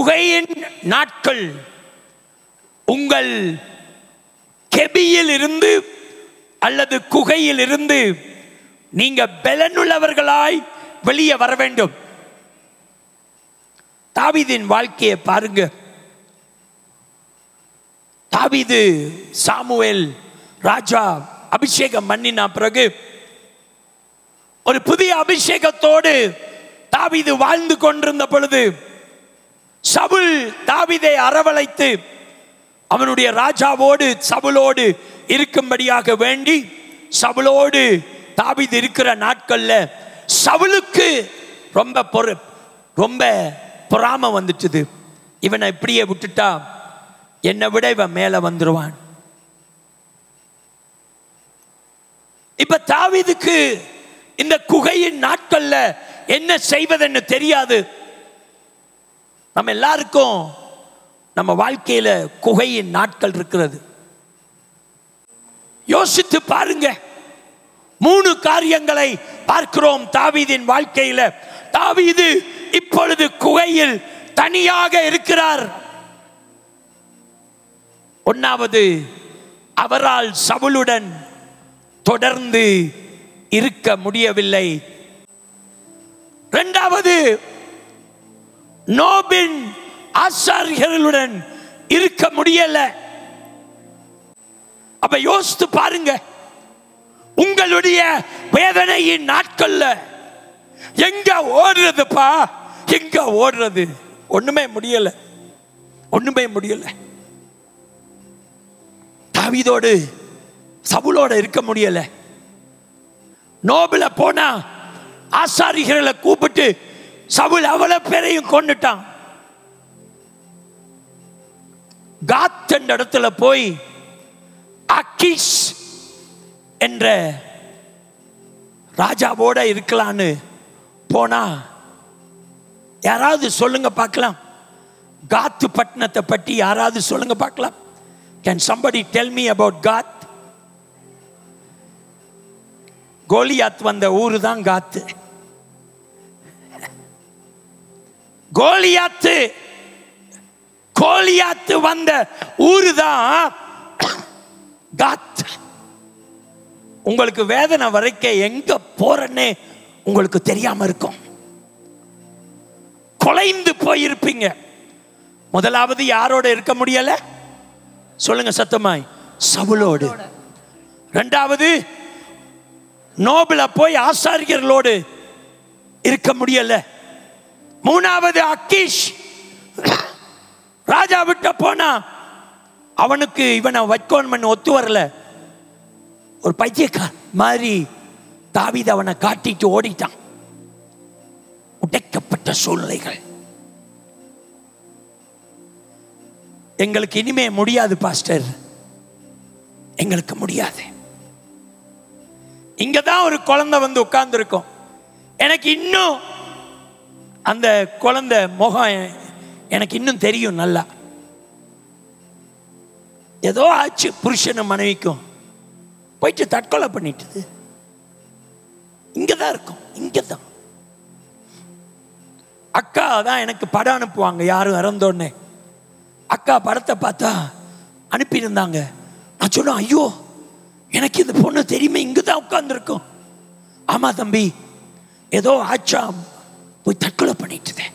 குகையின் நாட்கள் உங்கள் கெபியில் இருந்து அல்லது குகையில் இருந்து நீங்க பலனுள்ளவர்களாய் வெளியே வர வேண்டும். தாவீதின் வாழ்க்கையை பாருங்க. தாவீது சாமுவேல் ராஜா அபிஷேகம் பண்ணின பிறகு ஒரு புதிய அபிஷேகத்தோடு தாவீது வாழ்ந்து கொண்டிருந்த பொழுது சவுல் தாவீதை அரவணைத்து அவனுடைய ராஜாவோடு சவுலோடு இருக்கும்படியாக வேண்டி சவுலோடு தாவீது இருக்கிற நாட்கள்ல சவுலுக்கு ரொம்ப பொறாமை வந்துட்டுது. இவனை இப்படியே விட்டுட்டா என்னை விட இவன் மேல வந்துருவான். இப்ப தாவீதுக்கு இந்த குகையின் நாட்கள்ல என்ன செய்வதுன்னு தெரியாது. நம்ம எல்லாருக்கும் நம்ம வாழ்க்கையில குகையின் நாட்கள் இருக்கிறது. யோசித்து பாருங்க. 3 காரியங்களை பார்க்கிறோம் தாவீதின் வாழ்க்கையில. தாவீது இப்பொழுது குகையில் தனியாக இருக்கிறார். ஒன்னாவது, அவரால் சவுலுடன் தொடர்ந்து இருக்க முடியவில்லை. இரண்டாவது, நோபின் ஆசாரியர்களுடன் இருக்க முடியல. அப்ப யோசித்து பாருங்க, உங்களுடைய வேதனையின் நாட்கள்ல எங்க ஓடுறதுப்பா? எங்க ஓடுறது? ஒண்ணுமே முடியல. தாவீதோடு சவுலோட இருக்க முடியல. நோபில போனா ஆசாரிகளை கூப்பிட்டு சவுல் அவ்வளவு பேரையும் கொன்னுட்டான். காத் என்ற இடத்துல போய் அக்கீஷ் என்ற ராஜாவோட இருக்கலான்னு போனா, யாராவது சொல்லுங்க பார்க்கலாம், காத் பட்டணத்தை பற்றி யாராவது சொல்லுங்க பார்க்கலாம். Can somebody tell me about Gath? Goliath வந்த ஊரு தான் காத்து. கோலியாத்து வந்த ஊரு தான் காத். உங்களுக்கு வேதனை வரைக்கும் எங்க போறன்னே உங்களுக்கு தெரியாம இருக்கும். கொலைந்து போயிருப்பீங்க. முதலாவது யாரோட இருக்க முடியல? சொல்லுங்க சத்தமாய், சவுலோடு. இரண்டாவது, நோபில போய் ஆசாரியர்களோடு இருக்க முடியல. மூணாவது, அக்கீஷ் ராஜா விட்ட போனா அவனுக்கு இவனை வைக்கோன் ஒத்து வரல. ஒரு பைத்தியக்கார மாதிரி தாவீது அவனை காட்டிட்டு ஓடிட்டான். உடைக்கப்பட்ட சூழ்நிலைகள். எங்களுக்கு இனிமே முடியாது பாஸ்டர், எங்களுக்கு முடியாது. இங்கதான் ஒரு குழந்தை வந்து உட்கார்ந்து இருக்கும். எனக்கு இன்னும் அந்த குழந்தை முகம் எனக்கு இன்னும் தெரியும் நல்லா. ஏதோ ஆச்சு புருஷனும் மனைவிக்கும், போயிட்டு தற்கொலை பண்ணிட்டு இங்கதான் இருக்கும். இங்கதான் அக்கா தான் எனக்கு படம் அனுப்புவாங்க. யாரும் இறந்தோடனே அக்கா படத்தை பார்த்தா அனுப்பியிருந்தாங்க. நான் சொன்னேன், ஐயோ எனக்கு இந்த பொண்ணு தெரியுமே, இங்கதான் உட்கார்ந்து இருக்கும். ஆமா தம்பி, ஏதோ ஆச்சா, போய் தற்கொலை பண்ணிட்டு.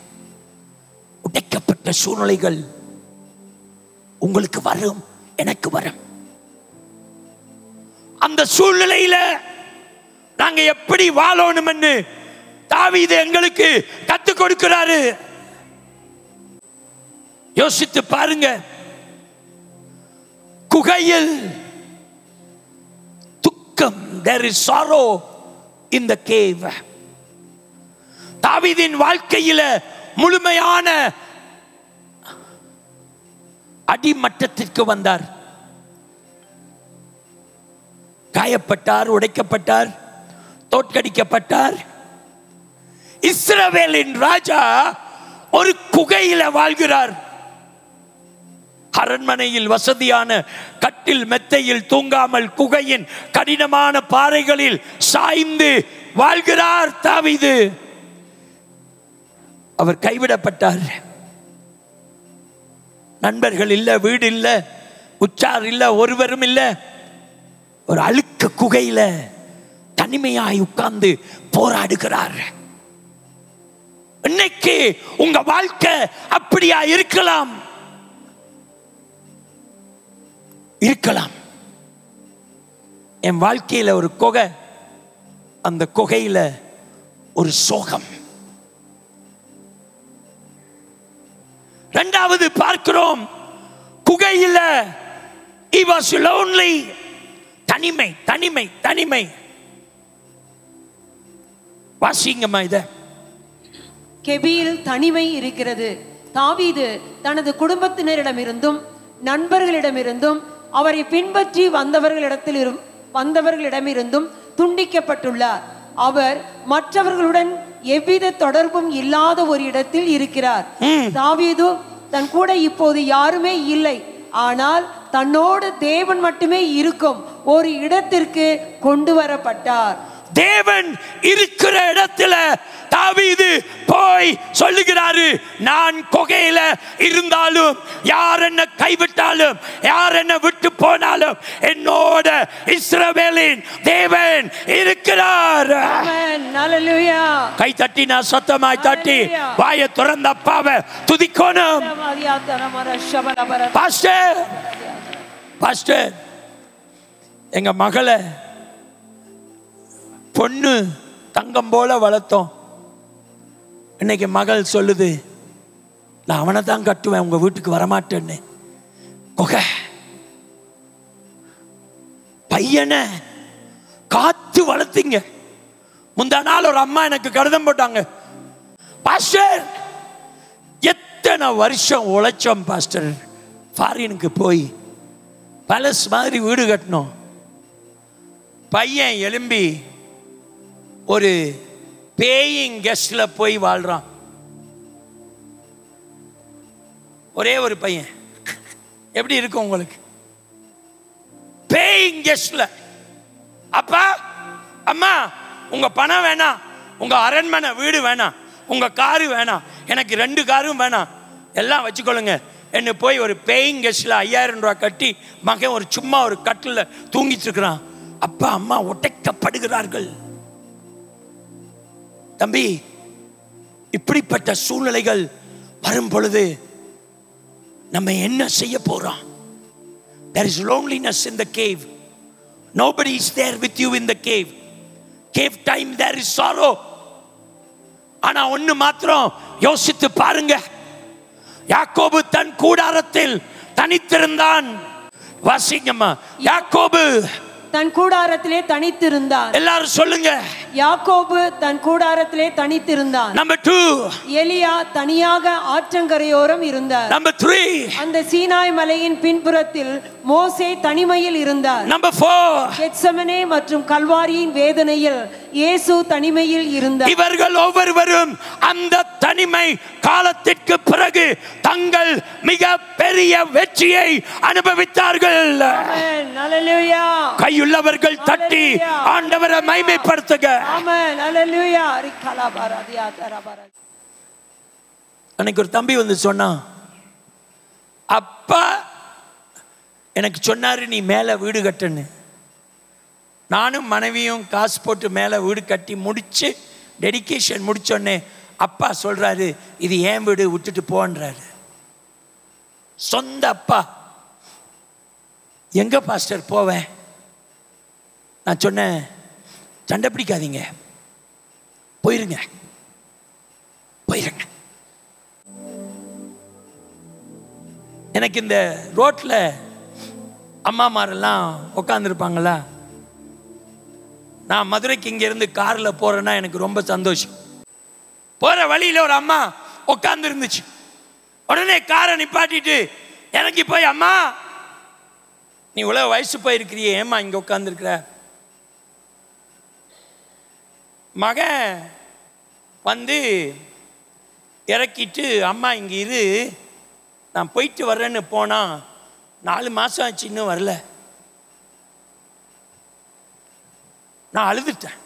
உடைக்கப்பட்ட சூழ்நிலைகள் உங்களுக்கு வரும், எனக்கு வரும். அந்த சூழ்நிலையில நாங்க எப்படி வாழணும்னு தாவீது எங்களுக்கு கத்துக் கொடுக்கிறாரு. யோசித்து பாருங்க. குகையில் துக்கம், there is sorrow in the cave. தாவீதின் வாழ்க்கையில முழுமையான அடிமட்டத்திற்கு வந்தார். காயப்பட்டார், உடைக்கப்பட்டார், தோற்கடிக்கப்பட்டார். இஸ்ரவேலின் ராஜா ஒரு குகையில வாழ்கிறார். அரண்மனையில் வசதியான கட்டில் மெத்தையில் தூங்காமல் குகையின் கடினமான பாறைகளில் சாய்ந்து வாழ்கிறார் தாவீது. அவர் கைவிடப்பட்டார். நண்பர்கள் இல்லை, வீடு இல்லை, உற்றார் இல்லை, ஒருவரும் இல்லை. ஒரு அழுக்க குகையில தனிமையாய் உட்கார்ந்து போராடுகிறார். இன்னைக்கு உங்க வாழ்க்கை அப்படியா இருக்கலாம். என் வாழ்க்கையில ஒரு குகை, அந்த குகையில ஒரு சோகம். இரண்டாவது பார்க்கிறோம், குகையில he was lonely. தனிமை தனிமை தனிமை. வாசிங்கம்மா இத. கெபியில் தனிமை இருக்கிறது. தாவீது தனது குடும்பத்தினரிடமிருந்தும் நண்பர்களிடமிருந்தும் அவரை பின்பற்றி வந்தவர்களிடமிருந்தும் துண்டிக்கப்பட்டுள்ளார். அவர் மற்றவர்களுடன் எவ்வித தொடர்பும் இல்லாத ஒரு இடத்தில் இருக்கிறார். தாவீது தன் கூட இப்போது யாருமே இல்லை, ஆனால் தன்னோடு தேவன் மட்டுமே இருக்கும் ஒரு இடத்திற்கு கொண்டு வரப்பட்டார். தேவன் இருக்கிற இடத்துல தாவீது போய் சொல்லுகிறாரு, நான் குகையில இருந்தாலும், யார் என்ன கைவிட்டாலும், யார் என்ன விட்டு போனாலும், என்னோட இஸ்ரவேலின் தேவன் இருக்கிறார். ஆமென். ஹல்லேலூயா. கை தட்டி நான் சத்தமாய் தட்டி வாயை திறந்த அப்பாவை துதிக்கணும். பாஸ்டர், பாஸ்டர், எங்க மகளை பொண்ணு தங்கம் போல வளர்த்தோம். இன்னைக்கு மகள் சொல்லுது, நான் அவனை தான் கட்டுவேன், உங்க வீட்டுக்கு வரமாட்டேன்னு. குகை. பையனை காத்து வளர்த்தீங்க. முந்தா நாள் ஒரு அம்மா எனக்கு கடிதம் போட்டாங்க, பாஸ்டர் எத்தனை வருஷம் உழைச்சோம் பாஸ்டர், ஃபாரினுக்கு போய் பேலஸ் மாதிரி வீடு கட்டணும். பையன் எழும்பி ஒரு பேயிங் கெஸ்ட்ல போய் வாழ்றான். ஒரே ஒரு பையன். எப்படி இருக்கும் உங்களுக்கு? பேயிங் கெஸ்ட்ல. அப்பா அம்மா, உங்க பணம் வேணாம், உங்க அரண்மனை வீடு வேணாம், உங்க காரு வேணாம், எனக்கு 2 காரும் வேணாம், எல்லாம் வச்சுக்கொள்ளுங்க. என்ன போய் ஒரு பேயிங் கெஸ்ட்ல 5000 ரூபாய் கட்டி மகன் ஒரு சும்மா ஒரு கட்டில் தூங்கிட்டு இருக்கிறான். அப்பா அம்மா உடைக்கப்படுகிறார்கள். தம்பி, இப்படிப்பட்ட சூழ்நிலைகள் வரும் பொழுது நம்ம என்ன செய்ய போறோம்? There is loneliness in the cave. Nobody is there with you in the cave. Cave time there is sorrow. ஆனா ஒண்ணு மாத்திரம் யோசித்து பாருங்க, யாக்கோபு தன் கூடாரத்தில் தனித்திருந்தான். வாசிங்கம்மா. யாக்கோபு தன் கூடாரத்திலே தனித்திருந்தான். எல்லாரும் சொல்லுங்க. யாக்கோபு தன் கூடாரத்திலே தனித்திருந்தான். நம்பர் 2, எலியா தனியாக ஆற்றங்கரையோரம் இருந்தார். நம்பர் 3, அந்த சீனாய் மலையின் பின்புறத்தில் மோசே தனிமையில் இருந்தார். நம்பர் 4, கெத்செமனே மற்றும் கல்வாரியின் வேதனையில் இயேசு தனிமையில் இருந்தார். இவர்கள் ஒவ்வொருவரும் அந்த தனிமை காலத்திற்கு பிறகு தங்கள் மிக பெரிய வெற்றியை அனுபவித்தார்கள். ஆமென். ஹல்லேலூயா. கையுள்ளவர்கள் தட்டி ஆண்டவரை மகிமைப்படுத்துங்க. ஆமென். ஹல்லேலூயா. ரிகலபரதியா தரபர. அன்னைக்கு ஒரு தம்பி வந்து சொன்னான், அப்பா எனக்கு சொன்னாரு நீ மேலே வீடு கட்டுன்னு. நானும் மனைவியும் காசு போட்டு மேலே வீடு கட்டி முடிச்சு டெடிகேஷன் முடிச்சோடனே அப்பா சொல்றாரு, இது ஏன் வீடு, விட்டுட்டு போன்றாரு. சொந்த அப்பா. எங்க பாஸ்டர் போவேன்? நான் சொன்னேன், சண்டை பிடிக்காதீங்க, போயிருங்க போயிருங்க. எனக்கு இந்த ரோட்ல அம்மாமாரெல்லாம் உட்காந்துருப்பாங்களா, நான் மதுரைக்கு இங்கேருந்து காரில் போகிறேன்னா எனக்கு ரொம்ப சந்தோஷம். போகிற வழியில் ஒரு அம்மா உட்காந்து இருந்துச்சு. உடனே காரை நிப்பாட்டிட்டு இறங்கி போய், அம்மா நீ இவ்வளோ வயசு போயிருக்கிறியே, ஏம்மா இங்கே உட்காந்துருக்கிற? மகன் வந்து இறக்கிட்டு, அம்மா இங்கே இரு, நான் போயிட்டு வர்றேன்னு போனால் 4 மாதம் ஆச்சு, இன்னும் வரல. நான் அழுதுட்டேன்.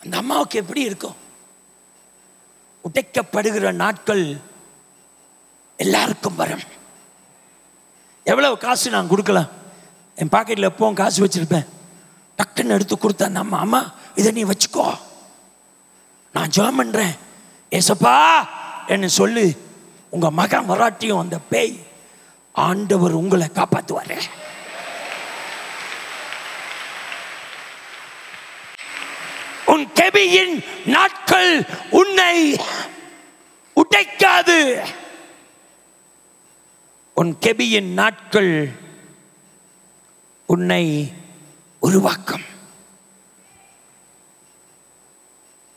அந்த அம்மாவுக்கு எப்படி இருக்கும்? உடைக்கப்படுகிற நாட்கள் எல்லாருக்கும் வரும். எவ்வளவு காசு நான் கொடுக்கலாம்? என் பாக்கெட்டில் எப்பவும் காசு வச்சிருப்பேன். டக்குன்னு எடுத்து கொடுத்தா நம்ம அம்மா இதை நீ வச்சுக்கோ, நான் ஜெபம் பண்றேன் ஏசப்பா என்று சொல்லு. உங்க மகன் வராட்டியும் அந்த பேய் ஆண்டவர் உங்களை காப்பாற்றுவாரு. உன் கெபியின் நாட்கள் உன்னை உடைக்காது. உன் கெபியின் நாட்கள் உன்னை உருவாக்கும்.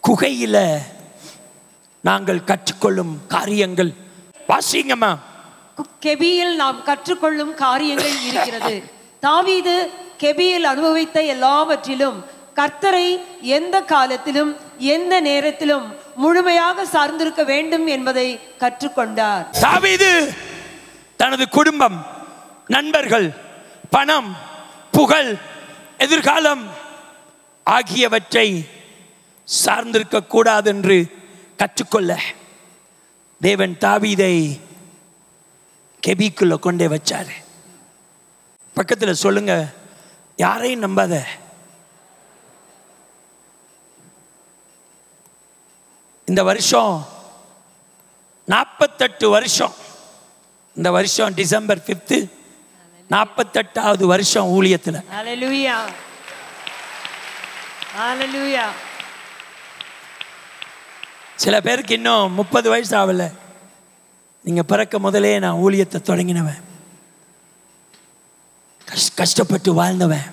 குகையில நாங்கள் கற்றுக்கொள்ளும் காரியங்கள் வாசிங்கம்மா. கெபியில் நாம் கற்றுக்கொள்ளும் காரியங்கள் இருக்கிறது. தாவீது கெபியில் அனுபவித்த எல்லாவற்றிலும் கர்த்தரை எந்த காலத்திலும் எந்த நேரத்திலும் முழுமையாக சார்ந்திருக்க வேண்டும் என்பதை கற்றுக்கொண்டார். தாவீது தனது குடும்பம், நண்பர்கள், பணம், புகழ், எதிர்காலம் ஆகியவற்றை சார்ந்திருக்க கூடாது என்று கற்றுக்கொள்ள தேவன் தாவீதை கெபிக்குள்ள கொண்டே வச்சாரு. பக்கத்தில் சொல்லுங்க, யாரையும் நம்பாத. இந்த வருஷம் 48 வருஷம், இந்த வருஷம் டிசம்பர் 5 48வது வருஷம் ஊழியத்தில். ஹல்லேலூயா, ஹல்லேலூயா. சில பேருக்கு இன்னும் 30 வயசு ஆகல. நீங்க பிறக்க முதலே நான் ஊழியத்தை தொடங்கினவன், கஷ்டப்பட்டு வாழ்ந்தவன்.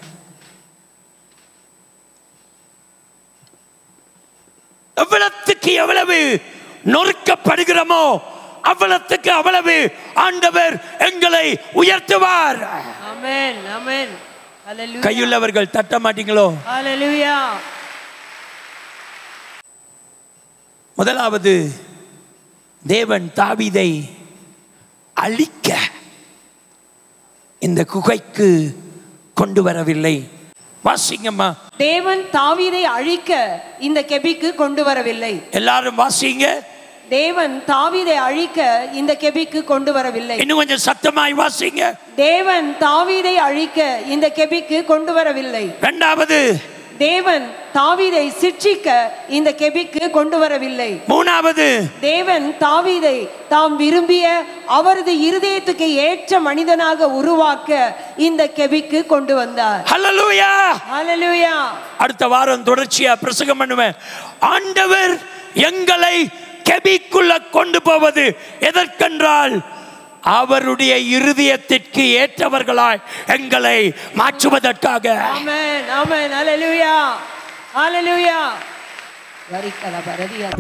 எவ்வளவுக்கு எவ்வளவு நொறுக்கப்படுகிறோமோ அவ்வளவுக்கு அவ்வளவு ஆண்டவர் எங்களை உயர்த்துவார். ஆமென், ஆமென். ஹல்லேலூயா. கையுள்ளவர்கள் தட்ட மாட்டீங்களோ? ஹல்லேலூயா. முதலாவது, தேவன் தாவீதை அழிக்க இந்த குகைக்கு கொண்டு வரவில்லை. வாசிங்கம்மா. தேவன் தாவீதை அழிக்க இந்த கெபிக்கு கொண்டு வரவில்லை. எல்லாரும் வாசிங்க. தேவன் தாவீதை அழிக்க இந்த கெபிக்கு கொண்டு வரவில்லை. இன்னும் கொஞ்சம் சத்தமாய் வாசிங்க. தேவன் தாவீதை அழிக்க இந்த கெபிக்கு கொண்டு வரவில்லை. இரண்டாவது, தேவன் தாவீதை சிட்சிக்க இந்த கெபிக்கு கொண்டு வரவில்லை. மூணாவது, தேவன் தாவீதை தாம் விரும்பிய அவரது இருதயத்துக்கு ஏற்ற மனிதனாக உருவாக்க இந்த கெபிக்கு கொண்டு வந்தார். ஹல்லேலூயா, ஹல்லேலூயா. அடுத்த வாரம் தொடர்ச்சியா பிரசங்கம் பண்ணுவேன். ஆண்டவர் எங்களை கெபிக்குள்ள கொண்டு போவது எதற்கென்றால் அவருடைய இருதயத்திற்கு ஏற்றவர்களாய் எங்களை மாற்றுவதற்காக. ஆமென், ஆமென். ஹல்லேலூயா, ஹல்லேலூயா.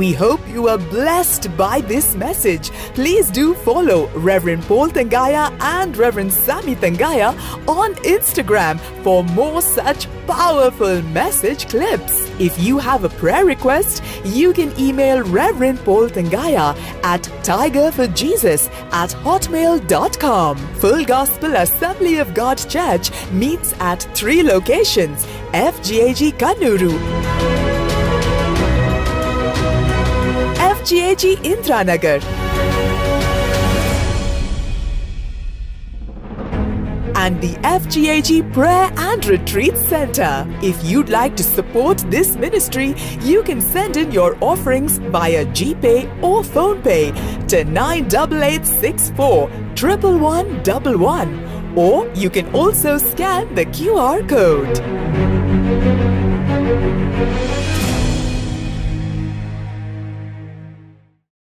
We hope you are blessed by this message. Please do follow Reverend Paul Thangaya and Reverend Sammy Thangaya on Instagram for more such powerful message clips. If you have a prayer request, you can email Reverend Paul Thangaya at tigerforjesus@hotmail.com. Full Gospel Assembly of God Church meets at 3 locations: FGAG Kannuru, FGAG Indranagar, and the FGAG Prayer and Retreat Center. If you'd like to support this ministry, you can send in your offerings via GPay or PhonePay to 98864 11111, or you can also scan the QR code.